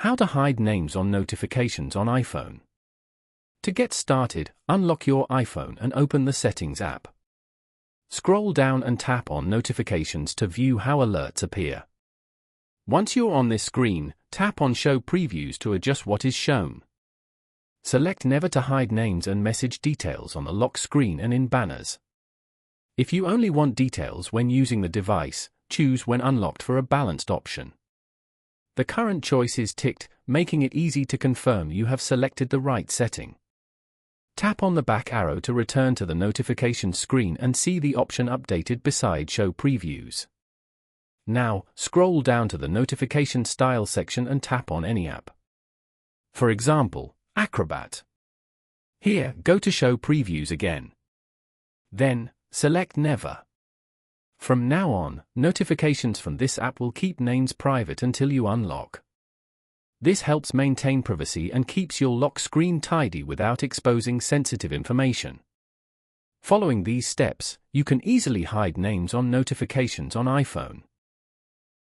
How to hide names on notifications on iPhone. To get started, unlock your iPhone and open the Settings app. Scroll down and tap on Notifications to view how alerts appear. Once you're on this screen, tap on Show Previews to adjust what is shown. Select Never to hide names and message details on the lock screen and in banners. If you only want details when using the device, choose When unlocked for a balanced option. The current choice is ticked, making it easy to confirm you have selected the right setting. Tap on the back arrow to return to the notifications screen and see the option updated beside Show Previews. Now, scroll down to the Notification Style section and tap on any app. For example, Acrobat. Here, go to Show Previews again. Then, select Never. From now on, notifications from this app will keep names private until you unlock. This helps maintain privacy and keeps your lock screen tidy without exposing sensitive information. Following these steps, you can easily hide names on notifications on iPhone.